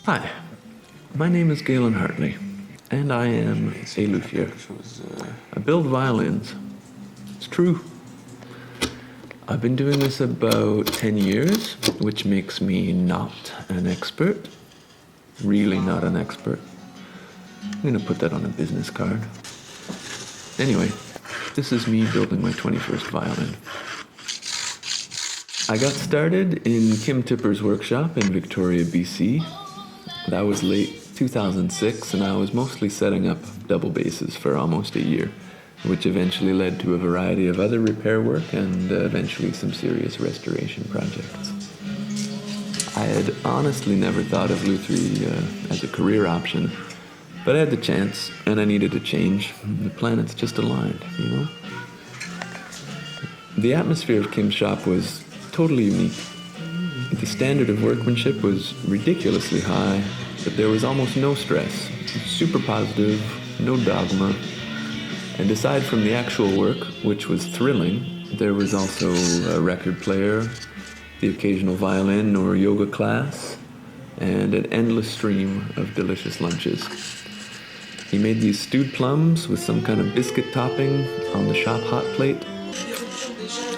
Hi, my name is Galen Hartley, and I am a luthier. I build violins. It's true. I've been doing this about 10 years, which makes me not an expert. Really not an expert. I'm going to put that on a business card. Anyway, this is me building my 21st violin. I got started in Kim Tipper's workshop in Victoria, BC. That was late 2006, and I was mostly setting up double basses for almost a year, which eventually led to a variety of other repair work and eventually some serious restoration projects. I had honestly never thought of lutherie as a career option, but I had the chance, and I needed a change. The planets just aligned, you know? The atmosphere of Kim's shop was totally unique. The standard of workmanship was ridiculously high, but there was almost no stress. Super positive, no dogma. And aside from the actual work, which was thrilling, there was also a record player, the occasional violin or yoga class, and an endless stream of delicious lunches. He made these stewed plums with some kind of biscuit topping on the shop hot plate.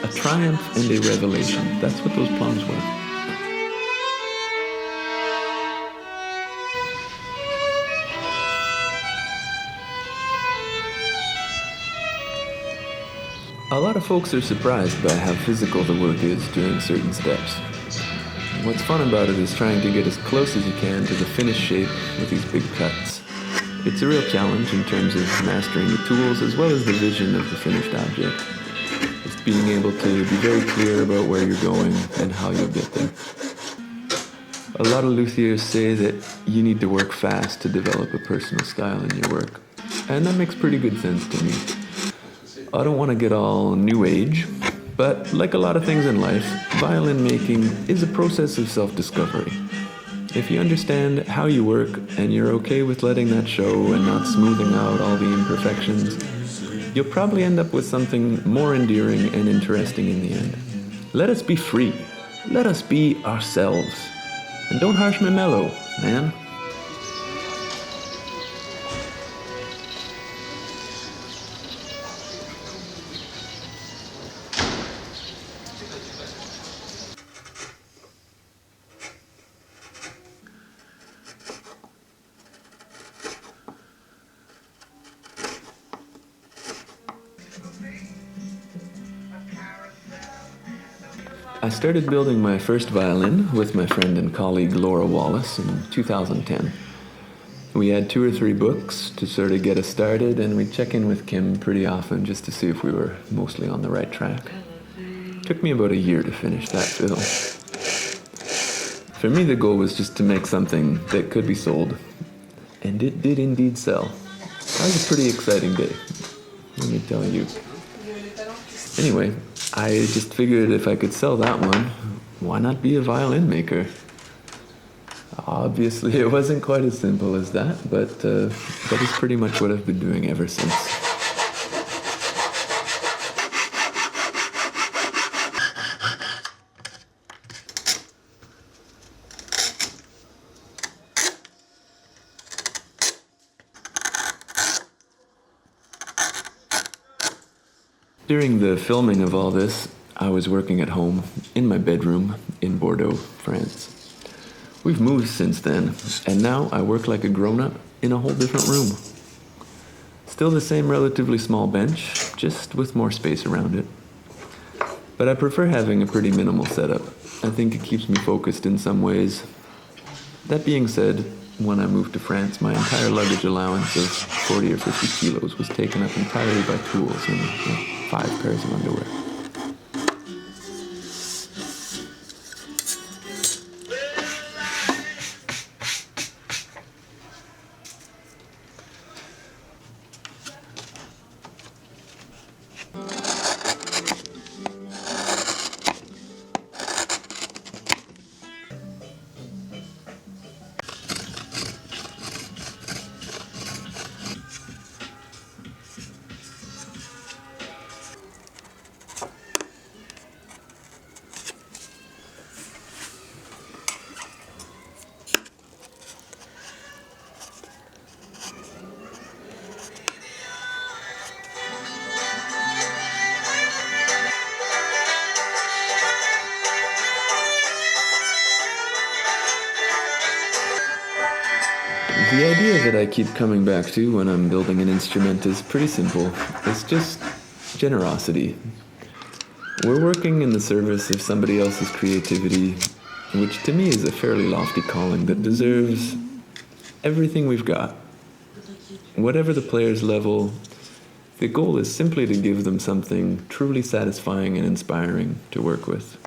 A triumph and a revelation. That's what those plums were. A lot of folks are surprised by how physical the work is during certain steps. What's fun about it is trying to get as close as you can to the finished shape with these big cuts. It's a real challenge in terms of mastering the tools as well as the vision of the finished object. It's being able to be very clear about where you're going and how you'll get there. A lot of luthiers say that you need to work fast to develop a personal style in your work, and that makes pretty good sense to me. I don't want to get all new age, but like a lot of things in life, violin making is a process of self-discovery. If you understand how you work and you're okay with letting that show and not smoothing out all the imperfections, you'll probably end up with something more endearing and interesting in the end. Let us be free. Let us be ourselves. And don't harsh my mellow, man. I started building my first violin with my friend and colleague Laura Wallace in 2010. We had 2 or 3 books to sort of get us started, and we'd check in with Kim pretty often just to see if we were mostly on the right track. It took me about a year to finish that fiddle. For me, the goal was just to make something that could be sold, and it did indeed sell. That was a pretty exciting day, let me tell you. Anyway, I just figured if I could sell that one, why not be a violin maker? Obviously, it wasn't quite as simple as that, but that is pretty much what I've been doing ever since. During the filming of all this, I was working at home, in my bedroom, in Bordeaux, France. We've moved since then, and now I work like a grown-up in a whole different room. Still the same relatively small bench, just with more space around it. But I prefer having a pretty minimal setup. I think it keeps me focused in some ways. That being said, when I moved to France, my entire luggage allowance of 40 or 50 kilos was taken up entirely by tools and 5 pairs of underwear. The idea that I keep coming back to when I'm building an instrument is pretty simple. It's just generosity. We're working in the service of somebody else's creativity, which to me is a fairly lofty calling that deserves everything we've got. Whatever the player's level, the goal is simply to give them something truly satisfying and inspiring to work with.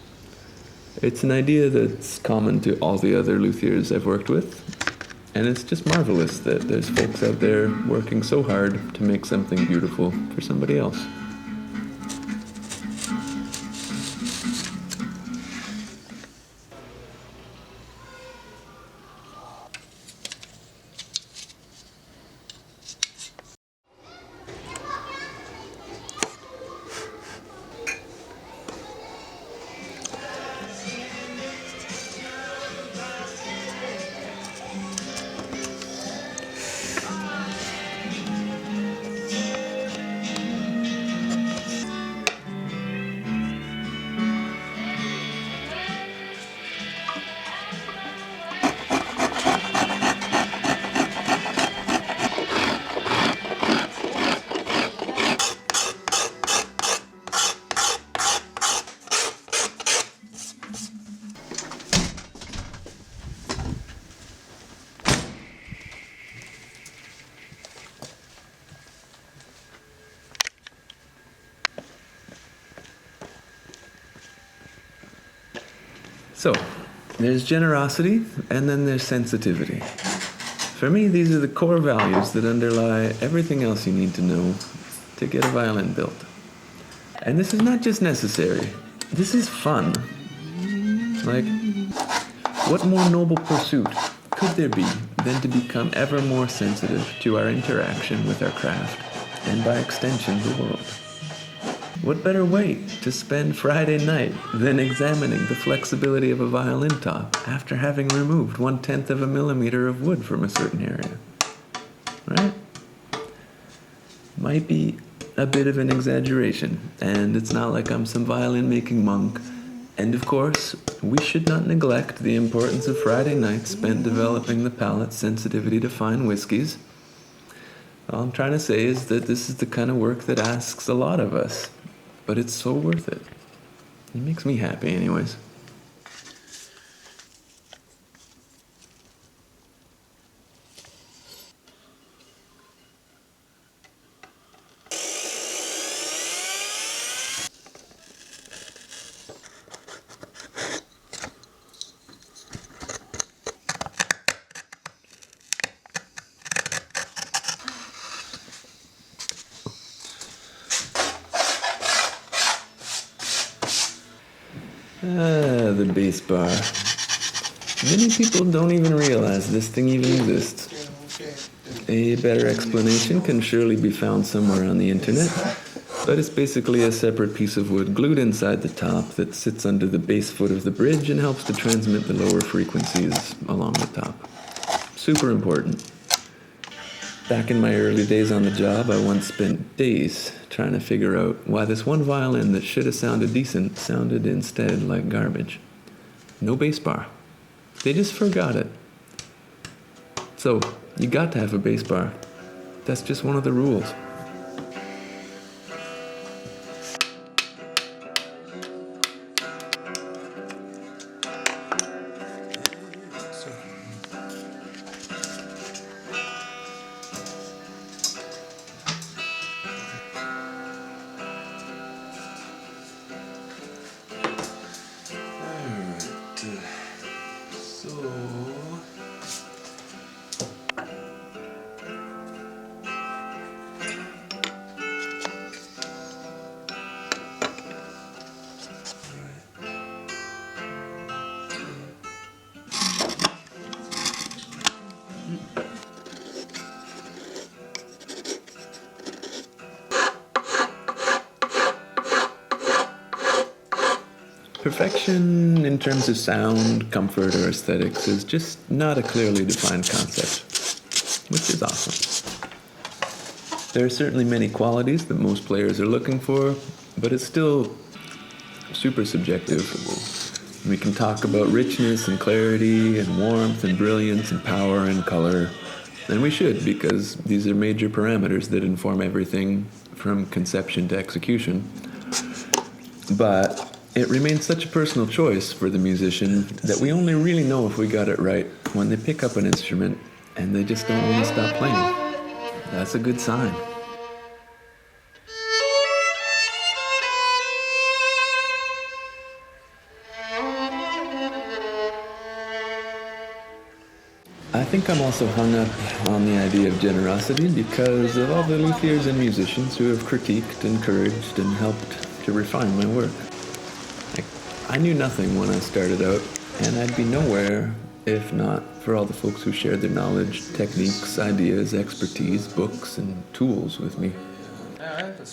It's an idea that's common to all the other luthiers I've worked with, and it's just marvelous that there's folks out there working so hard to make something beautiful for somebody else. So, there's generosity, and then there's sensitivity. For me, these are the core values that underlie everything else you need to know to get a violin built. And this is not just necessary, this is fun. Like, what more noble pursuit could there be than to become ever more sensitive to our interaction with our craft, and by extension, the world? What better way to spend Friday night than examining the flexibility of a violin top after having removed 1/10 of a millimeter of wood from a certain area? Right? Might be a bit of an exaggeration, and it's not like I'm some violin-making monk. And of course, we should not neglect the importance of Friday nights spent developing the palate's sensitivity to fine whiskies. All I'm trying to say is that this is the kind of work that asks a lot of us. But it's so worth it. It makes me happy anyways. The bass bar. Many people don't even realize this thing even exists. A better explanation can surely be found somewhere on the internet, but it's basically a separate piece of wood glued inside the top that sits under the bass foot of the bridge and helps to transmit the lower frequencies along the top. Super important. Back in my early days on the job, I once spent days trying to figure out why this one violin that should have sounded decent sounded instead like garbage. No bass bar. They just forgot it. So, you got to have a bass bar. That's just one of the rules. Perfection in terms of sound, comfort, or aesthetics is just not a clearly defined concept, which is awesome. There are certainly many qualities that most players are looking for, but it's still super subjective. We can talk about richness and clarity and warmth and brilliance and power and color, And we should, because these are major parameters that inform everything from conception to execution. But it remains such a personal choice for the musician that we only really know if we got it right when they pick up an instrument and they just don't want to stop playing. That's a good sign. I think I'm also hung up on the idea of generosity because of all the luthiers and musicians who have critiqued, encouraged, and helped to refine my work. I knew nothing when I started out, and I'd be nowhere if not for all the folks who shared their knowledge, techniques, ideas, expertise, books, and tools with me.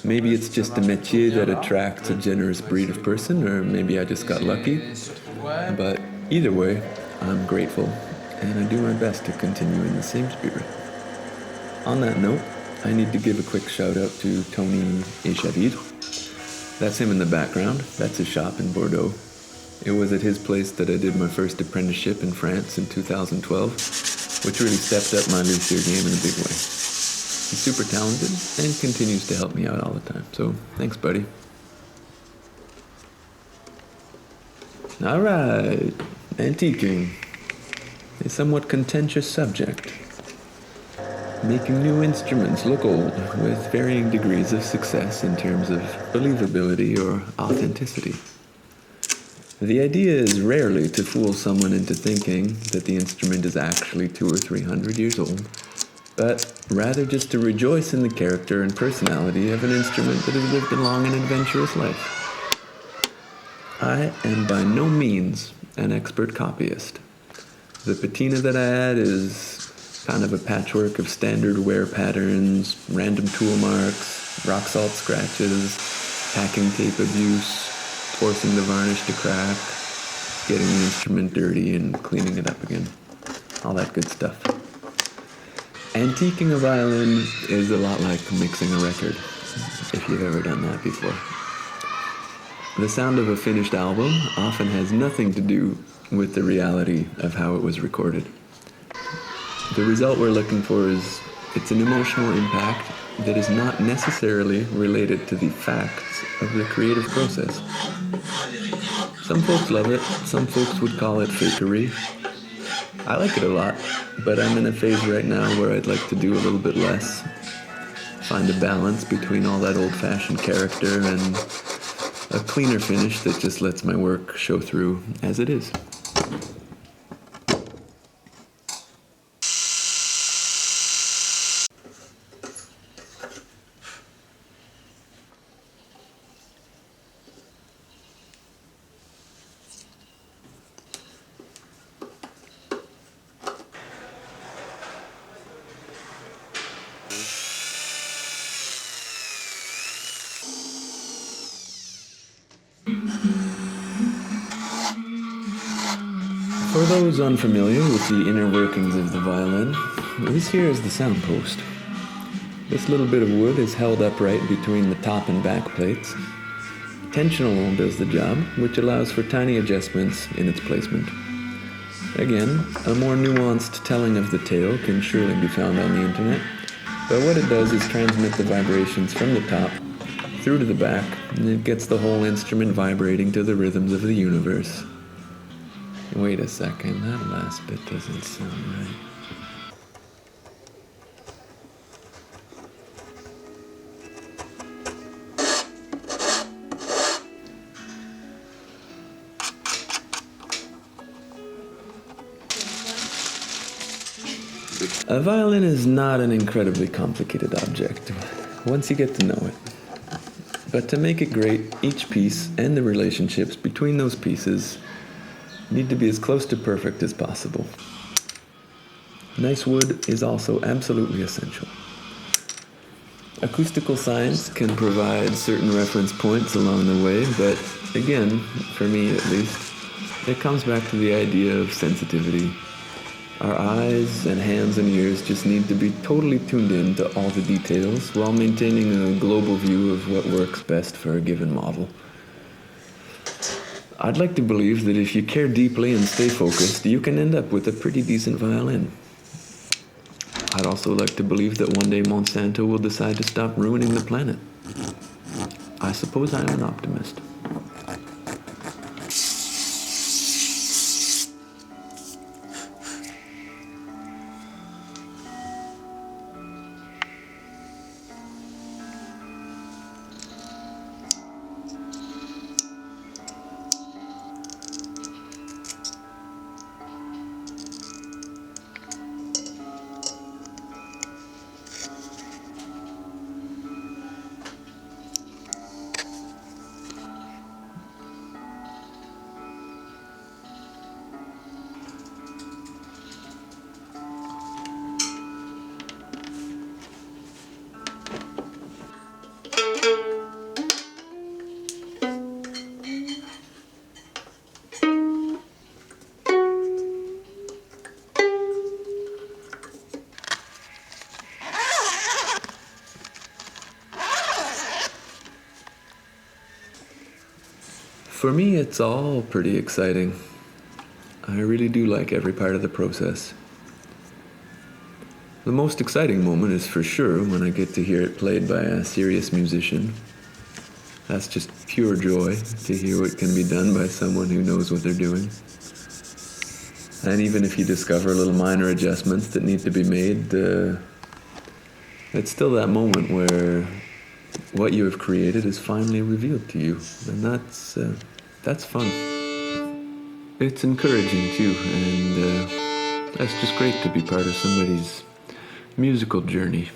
Maybe it's just a métier that attracts a generous breed of person, or maybe I just got lucky. But either way, I'm grateful, and I do my best to continue in the same spirit. On that note, I need to give a quick shout out to Tony Echavidre. That's him in the background. That's his shop in Bordeaux. It was at his place that I did my first apprenticeship in France in 2012, which really stepped up my luthier game in a big way. He's super talented and continues to help me out all the time. So thanks, buddy. All right, antiquing. A somewhat contentious subject. Making new instruments look old with varying degrees of success in terms of believability or authenticity. The idea is rarely to fool someone into thinking that the instrument is actually 200 or 300 years old, but rather just to rejoice in the character and personality of an instrument that has lived a long and adventurous life. I am by no means an expert copyist. The patina that I add is kind of a patchwork of standard wear patterns, random tool marks, rock salt scratches, packing tape abuse, forcing the varnish to crack, getting the instrument dirty and cleaning it up again. All that good stuff. Antiquing a violin is a lot like mixing a record, if you've ever done that before. The sound of a finished album often has nothing to do with the reality of how it was recorded. The result we're looking for is it's an emotional impact that is not necessarily related to the facts of the creative process. Some folks love it, some folks would call it fakery. I like it a lot, but I'm in a phase right now where I'd like to do a little bit less. Find a balance between all that old-fashioned character and a cleaner finish that just lets my work show through as it is. For those unfamiliar with the inner workings of the violin, this here is the sound post. This little bit of wood is held upright between the top and back plates. Tension alone does the job, which allows for tiny adjustments in its placement. Again, a more nuanced telling of the tale can surely be found on the internet, but what it does is transmit the vibrations from the top through to the back, and it gets the whole instrument vibrating to the rhythms of the universe. Wait a second, that last bit doesn't sound right. A violin is not an incredibly complicated object, once you get to know it. But to make it great, each piece and the relationships between those pieces need to be as close to perfect as possible. Nice wood is also absolutely essential. Acoustical science can provide certain reference points along the way, but again, for me at least, it comes back to the idea of sensitivity. Our eyes and hands and ears just need to be totally tuned in to all the details while maintaining a global view of what works best for a given model. I'd like to believe that if you care deeply and stay focused, you can end up with a pretty decent violin. I I'd also like to believe that one day Monsanto will decide to stop ruining the planet. I suppose I am an optimist. For me, it's all pretty exciting. I really do like every part of the process. The most exciting moment is for sure when I get to hear it played by a serious musician. That's just pure joy to hear what can be done by someone who knows what they're doing. And even if you discover little minor adjustments that need to be made, it's still that moment where what you have created is finally revealed to you. And that's fun. It's encouraging too, and that's just great to be part of somebody's musical journey.